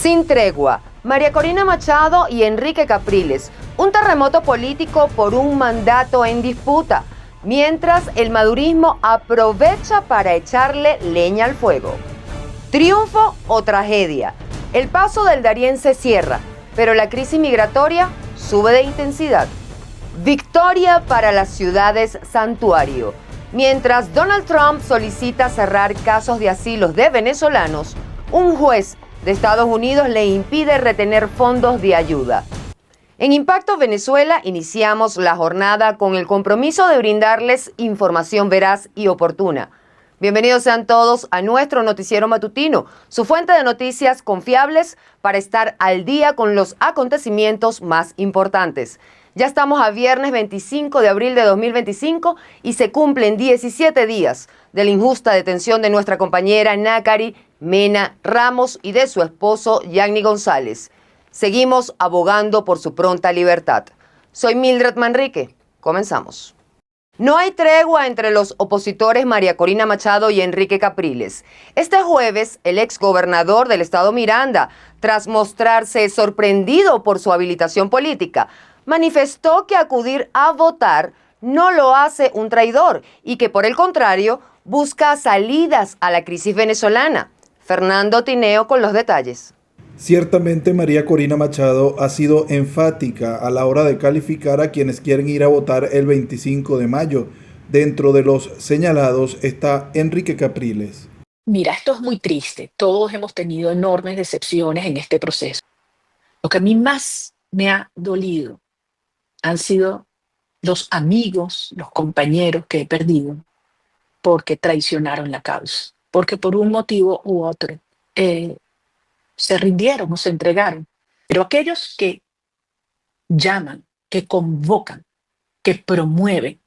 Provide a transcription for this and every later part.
Sin tregua, María Corina Machado y Enrique Capriles, un terremoto político por un mandato en disputa, mientras el madurismo aprovecha para echarle leña al fuego. ¿Triunfo o tragedia? El paso del Darién se cierra, pero la crisis migratoria sube de intensidad. Victoria para las ciudades santuario. Mientras Donald Trump solicita cerrar casos de asilos de venezolanos, un juez de Estados Unidos le impide retener fondos de ayuda. En Impacto Venezuela iniciamos la jornada con el compromiso de brindarles información veraz y oportuna. Bienvenidos sean todos a nuestro noticiero matutino, su fuente de noticias confiables para estar al día con los acontecimientos más importantes. Ya estamos a viernes 25 de abril de 2025 y se cumplen 17 días de la injusta detención de nuestra compañera Nácari Mena Ramos y de su esposo Yanni González. Seguimos abogando por su pronta libertad. Soy Mildred Manrique. Comenzamos. No hay tregua entre los opositores María Corina Machado y Enrique Capriles. Este jueves, el exgobernador del estado Miranda, tras mostrarse sorprendido por su habilitación política, manifestó que acudir a votar no lo hace un traidor y que, por el contrario, busca salidas a la crisis venezolana. Fernando Tineo con los detalles. Ciertamente María Corina Machado ha sido enfática a la hora de calificar a quienes quieren ir a votar el 25 de mayo. Dentro de los señalados está Enrique Capriles. Mira, esto es muy triste. Todos hemos tenido enormes decepciones en este proceso. Lo que a mí más me ha dolido han sido los amigos, los compañeros que he perdido porque traicionaron la causa, porque por un motivo u otro se rindieron o se entregaron. Pero aquellos que llaman, que convocan, que promueven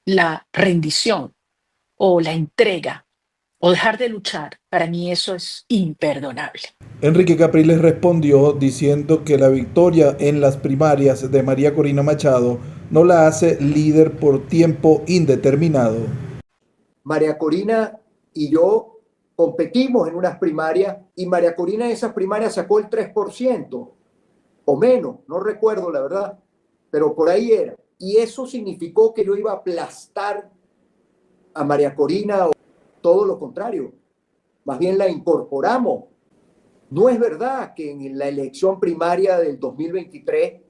la rendición o la entrega o dejar de luchar, para mí eso es imperdonable. Enrique Capriles respondió diciendo que la victoria en las primarias de María Corina Machado no la hace líder por tiempo indeterminado. María Corina y yo competimos en unas primarias y María Corina en esas primarias sacó el 3% o menos, no recuerdo la verdad, pero por ahí era. Y eso significó que yo iba a aplastar a María Corina, o todo lo contrario, más bien la incorporamos. No es verdad que en la elección primaria del 2023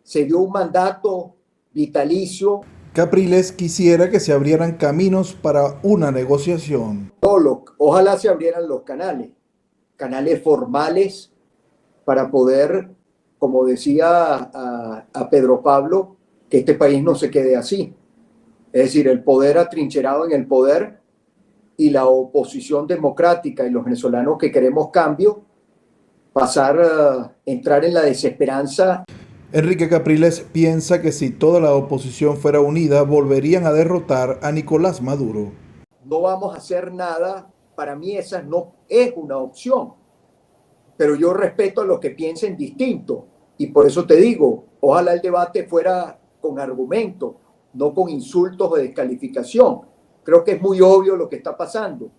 se dio un mandato vitalicio. Capriles quisiera que se abrieran caminos para una negociación. Ojalá se abrieran los canales formales para poder, como decía a Pedro Pablo, que este país no se quede así. Es decir, el poder atrincherado en el poder y la oposición democrática y los venezolanos que queremos cambio, entrar en la desesperanza. Enrique Capriles piensa que si toda la oposición fuera unida, volverían a derrotar a Nicolás Maduro. No vamos a hacer nada, para mí esa no es una opción, pero yo respeto a los que piensen distinto y por eso te digo, ojalá el debate fuera con argumentos, no con insultos o descalificación. Creo que es muy obvio lo que está pasando.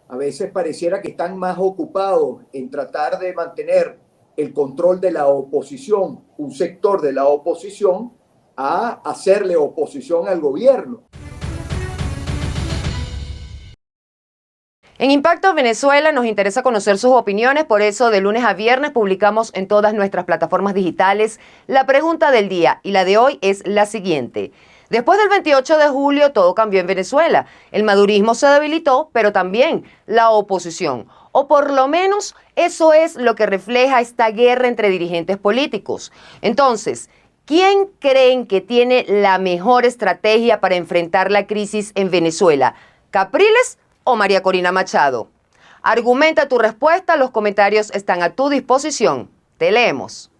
A veces pareciera que están más ocupados en tratar de mantener el control de la oposición, un sector de la oposición, a hacerle oposición al gobierno. En Impacto Venezuela nos interesa conocer sus opiniones, por eso de lunes a viernes publicamos en todas nuestras plataformas digitales la pregunta del día y la de hoy es la siguiente. Después del 28 de julio todo cambió en Venezuela. El madurismo se debilitó, pero también la oposición. O por lo menos eso es lo que refleja esta guerra entre dirigentes políticos. Entonces, ¿quién creen que tiene la mejor estrategia para enfrentar la crisis en Venezuela? ¿Capriles o María Corina Machado? Argumenta tu respuesta, los comentarios están a tu disposición. Te leemos.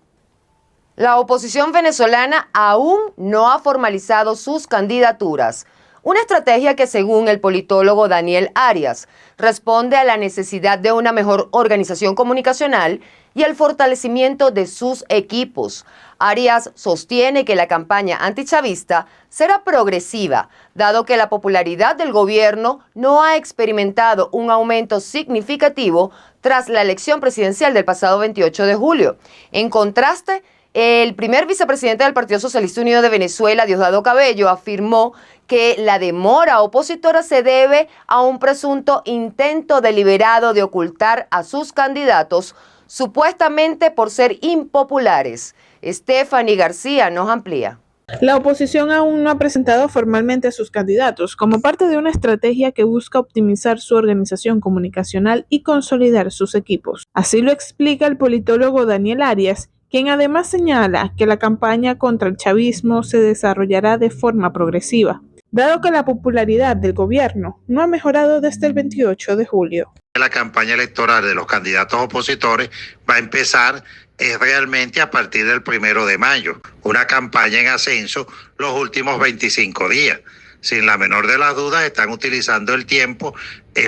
La oposición venezolana aún no ha formalizado sus candidaturas. Una estrategia que, según el politólogo Daniel Arias, responde a la necesidad de una mejor organización comunicacional y al fortalecimiento de sus equipos. Arias sostiene que la campaña antichavista será progresiva, dado que la popularidad del gobierno no ha experimentado un aumento significativo tras la elección presidencial del pasado 28 de julio. En contraste, el primer vicepresidente del Partido Socialista Unido de Venezuela, Diosdado Cabello, afirmó que la demora opositora se debe a un presunto intento deliberado de ocultar a sus candidatos, supuestamente por ser impopulares. Stephanie García nos amplía. La oposición aún no ha presentado formalmente a sus candidatos como parte de una estrategia que busca optimizar su organización comunicacional y consolidar sus equipos. Así lo explica el politólogo Daniel Arias, quien además señala que la campaña contra el chavismo se desarrollará de forma progresiva, dado que la popularidad del gobierno no ha mejorado desde el 28 de julio. La campaña electoral de los candidatos opositores va a empezar realmente a partir del 1 de mayo, una campaña en ascenso los últimos 25 días. Sin la menor de las dudas, están utilizando el tiempo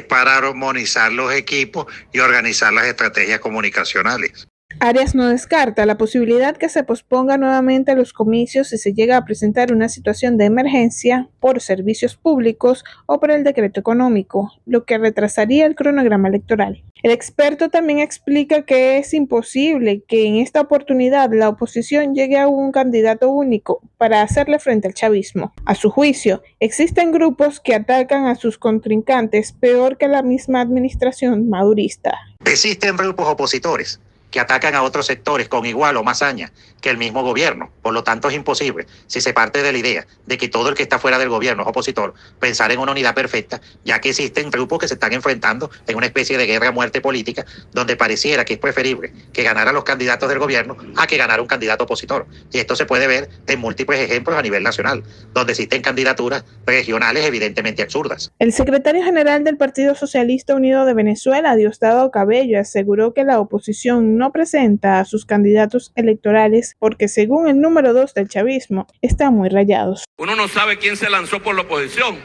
para armonizar los equipos y organizar las estrategias comunicacionales. Arias no descarta la posibilidad que se posponga nuevamente los comicios si se llega a presentar una situación de emergencia por servicios públicos o por el decreto económico, lo que retrasaría el cronograma electoral. El experto también explica que es imposible que en esta oportunidad la oposición llegue a un candidato único para hacerle frente al chavismo. A su juicio, existen grupos que atacan a sus contrincantes peor que la misma administración madurista. Existen grupos opositores que atacan a otros sectores con igual o más saña que el mismo gobierno. Por lo tanto, es imposible, si se parte de la idea de que todo el que está fuera del gobierno es opositor, pensar en una unidad perfecta, ya que existen grupos que se están enfrentando en una especie de guerra a muerte política, donde pareciera que es preferible que ganaran los candidatos del gobierno a que ganara un candidato opositor. Y esto se puede ver en múltiples ejemplos a nivel nacional, donde existen candidaturas regionales evidentemente absurdas. El secretario general del Partido Socialista Unido de Venezuela, Diosdado Cabello, aseguró que la oposición no presenta a sus candidatos electorales porque, según el número 2 del chavismo, están muy rayados. Uno no sabe quién se lanzó por la oposición.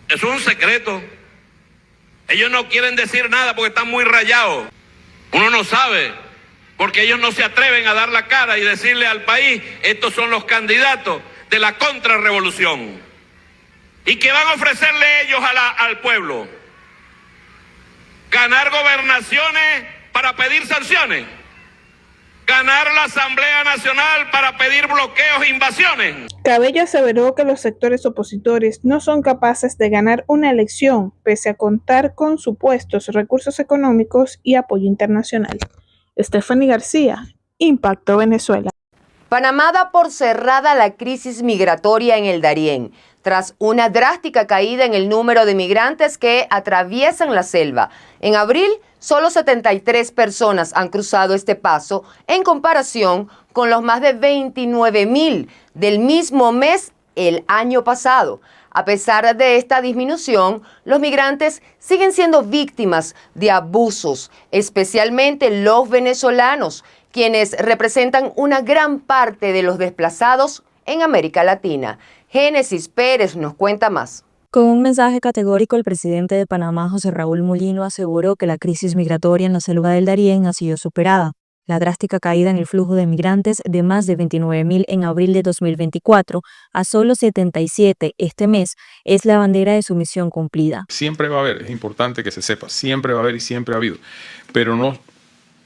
Eso es un secreto. Ellos no quieren decir nada porque están muy rayados. Uno no sabe porque ellos no se atreven a dar la cara y decirle al país: estos son los candidatos de la contrarrevolución. ¿Y qué van a ofrecerle ellos al pueblo? ¿Ganar gobernaciones para pedir sanciones? ¿Ganar la Asamblea Nacional para pedir bloqueos e invasiones? Cabello aseveró que los sectores opositores no son capaces de ganar una elección pese a contar con supuestos recursos económicos y apoyo internacional. Stephanie García, Impacto Venezuela. Panamá da por cerrada la crisis migratoria en el Darién, tras una drástica caída en el número de migrantes que atraviesan la selva. En abril, solo 73 personas han cruzado este paso en comparación con los más de 29.000 del mismo mes el año pasado. A pesar de esta disminución, los migrantes siguen siendo víctimas de abusos, especialmente los venezolanos, quienes representan una gran parte de los desplazados en América Latina. Génesis Pérez nos cuenta más. Con un mensaje categórico, el presidente de Panamá, José Raúl Mulino, aseguró que la crisis migratoria en la selva del Darién ha sido superada. La drástica caída en el flujo de migrantes de más de 29.000 en abril de 2024 a solo 77 este mes es la bandera de su misión cumplida. Siempre va a haber, es importante que se sepa, siempre va a haber y siempre ha habido, pero no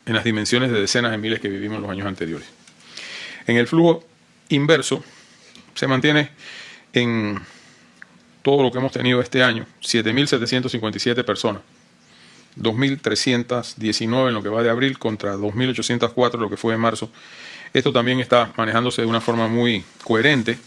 en las dimensiones de decenas de miles que vivimos en los años anteriores. En el flujo inverso se mantiene en todo lo que hemos tenido este año, 7.757 personas, 2.319 en lo que va de abril contra 2.804 lo que fue en marzo. Esto también está manejándose de una forma muy coherente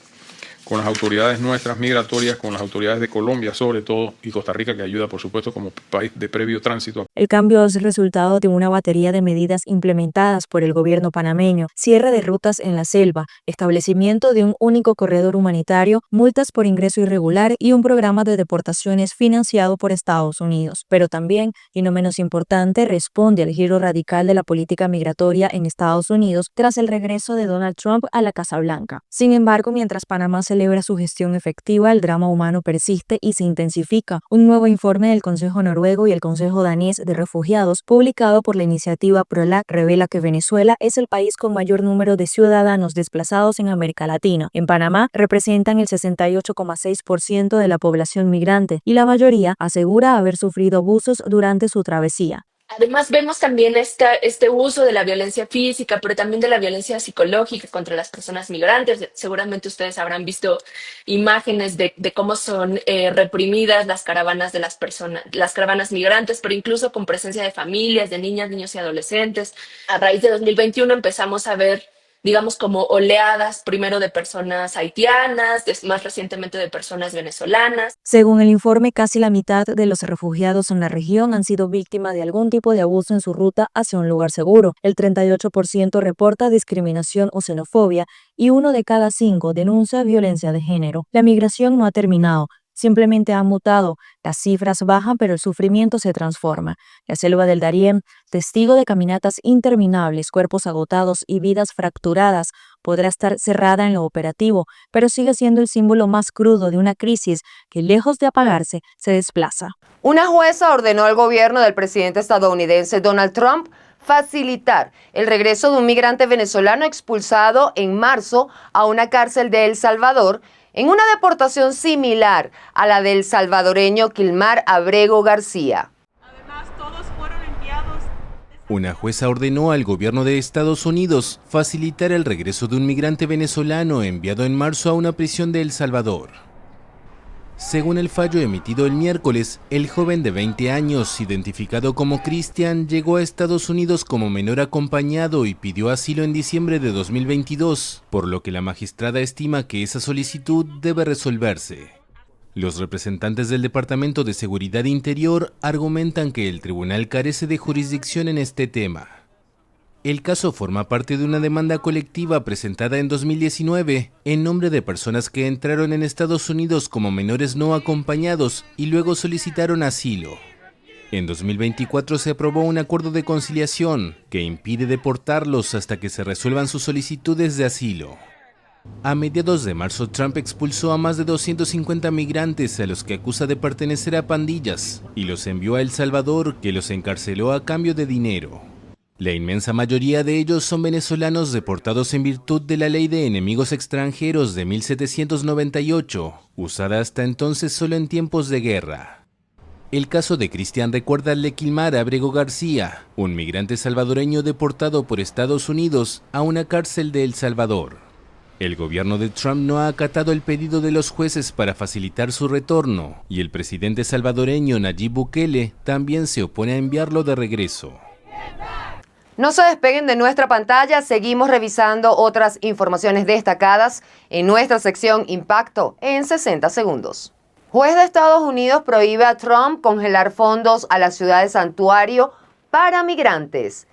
con las autoridades nuestras migratorias, con las autoridades de Colombia sobre todo, y Costa Rica, que ayuda por supuesto como país de previo tránsito. El cambio es resultado de una batería de medidas implementadas por el gobierno panameño: cierre de rutas en la selva, establecimiento de un único corredor humanitario, multas por ingreso irregular y un programa de deportaciones financiado por Estados Unidos. Pero también, y no menos importante, responde al giro radical de la política migratoria en Estados Unidos tras el regreso de Donald Trump a la Casa Blanca. Sin embargo, mientras Panamá se celebra su gestión efectiva, el drama humano persiste y se intensifica. Un nuevo informe del Consejo Noruego y el Consejo Danés de Refugiados, publicado por la iniciativa PROLAC, revela que Venezuela es el país con mayor número de ciudadanos desplazados en América Latina. En Panamá representan el 68,6% de la población migrante y la mayoría asegura haber sufrido abusos durante su travesía. Además, vemos también este uso de la violencia física, pero también de la violencia psicológica contra las personas migrantes. Seguramente ustedes habrán visto imágenes de cómo son reprimidas las caravanas de las caravanas migrantes, pero incluso con presencia de familias, de niñas, niños y adolescentes. A raíz de 2021 empezamos a ver, digamos, como oleadas, primero de personas haitianas, más recientemente de personas venezolanas. Según el informe, casi la mitad de los refugiados en la región han sido víctimas de algún tipo de abuso en su ruta hacia un lugar seguro. El 38% reporta discriminación o xenofobia y 1 de cada 5 denuncia violencia de género. La migración no ha terminado. Simplemente han mutado, las cifras bajan pero el sufrimiento se transforma. La selva del Darién, testigo de caminatas interminables, cuerpos agotados y vidas fracturadas, podrá estar cerrada en lo operativo, pero sigue siendo el símbolo más crudo de una crisis que, lejos de apagarse, se desplaza. Una jueza ordenó al gobierno del presidente estadounidense Donald Trump facilitar el regreso de un migrante venezolano expulsado en marzo a una cárcel de El Salvador, en una deportación similar a la del salvadoreño Kilmar Abrego García. Además, todos fueron enviados. Una jueza ordenó al gobierno de Estados Unidos facilitar el regreso de un migrante venezolano enviado en marzo a una prisión de El Salvador. Según el fallo emitido el miércoles, el joven de 20 años, identificado como Cristian, llegó a Estados Unidos como menor acompañado y pidió asilo en diciembre de 2022, por lo que la magistrada estima que esa solicitud debe resolverse. Los representantes del Departamento de Seguridad Interior argumentan que el tribunal carece de jurisdicción en este tema. El caso forma parte de una demanda colectiva presentada en 2019 en nombre de personas que entraron en Estados Unidos como menores no acompañados y luego solicitaron asilo. En 2024 se aprobó un acuerdo de conciliación que impide deportarlos hasta que se resuelvan sus solicitudes de asilo. A mediados de marzo, Trump expulsó a más de 250 migrantes a los que acusa de pertenecer a pandillas y los envió a El Salvador, que los encarceló a cambio de dinero. La inmensa mayoría de ellos son venezolanos deportados en virtud de la Ley de Enemigos Extranjeros de 1798, usada hasta entonces solo en tiempos de guerra. El caso de Cristian recuerda al de Kilmar Abrego García, un migrante salvadoreño deportado por Estados Unidos a una cárcel de El Salvador. El gobierno de Trump no ha acatado el pedido de los jueces para facilitar su retorno, y el presidente salvadoreño Nayib Bukele también se opone a enviarlo de regreso. No se despeguen de nuestra pantalla, seguimos revisando otras informaciones destacadas en nuestra sección Impacto en 60 segundos. Juez de Estados Unidos prohíbe a Trump congelar fondos a la ciudad de santuario para migrantes.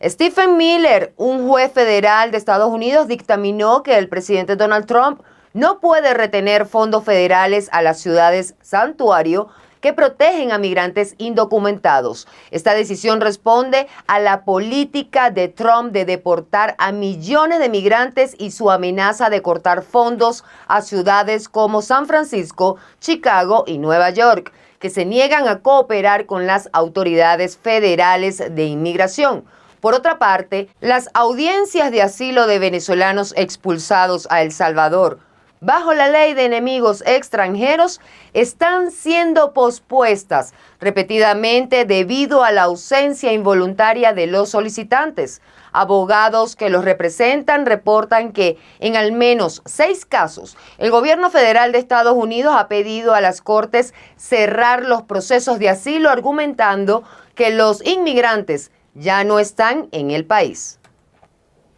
Stephen Miller, un juez federal de Estados Unidos, dictaminó que el presidente Donald Trump no puede retener fondos federales a las ciudades santuario que protegen a migrantes indocumentados. Esta decisión responde a la política de Trump de deportar a millones de migrantes y su amenaza de cortar fondos a ciudades como San Francisco, Chicago y Nueva York, que se niegan a cooperar con las autoridades federales de inmigración. Por otra parte, las audiencias de asilo de venezolanos expulsados a El Salvador bajo la Ley de Enemigos Extranjeros están siendo pospuestas repetidamente debido a la ausencia involuntaria de los solicitantes. Abogados que los representan reportan que en al menos 6 casos, el gobierno federal de Estados Unidos ha pedido a las cortes cerrar los procesos de asilo, argumentando que los inmigrantes ya no están en el país.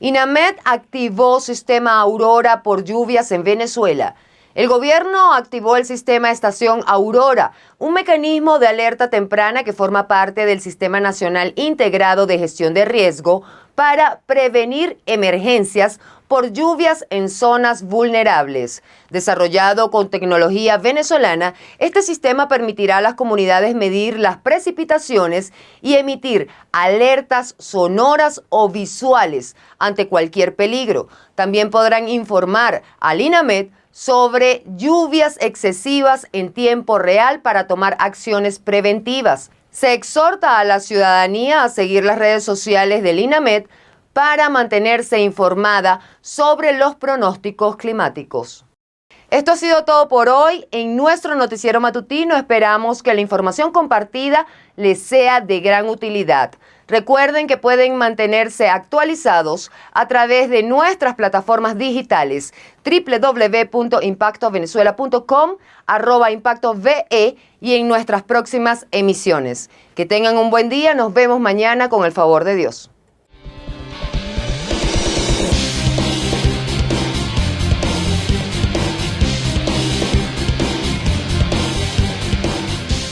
INAMED activó sistema Aurora por lluvias en Venezuela. El gobierno activó el sistema Estación Aurora, un mecanismo de alerta temprana que forma parte del Sistema Nacional Integrado de Gestión de Riesgo para prevenir emergencias por lluvias en zonas vulnerables. Desarrollado con tecnología venezolana, este sistema permitirá a las comunidades medir las precipitaciones y emitir alertas sonoras o visuales ante cualquier peligro. También podrán informar al INAMED sobre lluvias excesivas en tiempo real para tomar acciones preventivas. Se exhorta a la ciudadanía a seguir las redes sociales del INAMED para mantenerse informada sobre los pronósticos climáticos. Esto ha sido todo por hoy en nuestro noticiero matutino. Esperamos que la información compartida les sea de gran utilidad. Recuerden que pueden mantenerse actualizados a través de nuestras plataformas digitales www.impactovenezuela.com, @ImpactoVE y en nuestras próximas emisiones. Que tengan un buen día. Nos vemos mañana con el favor de Dios.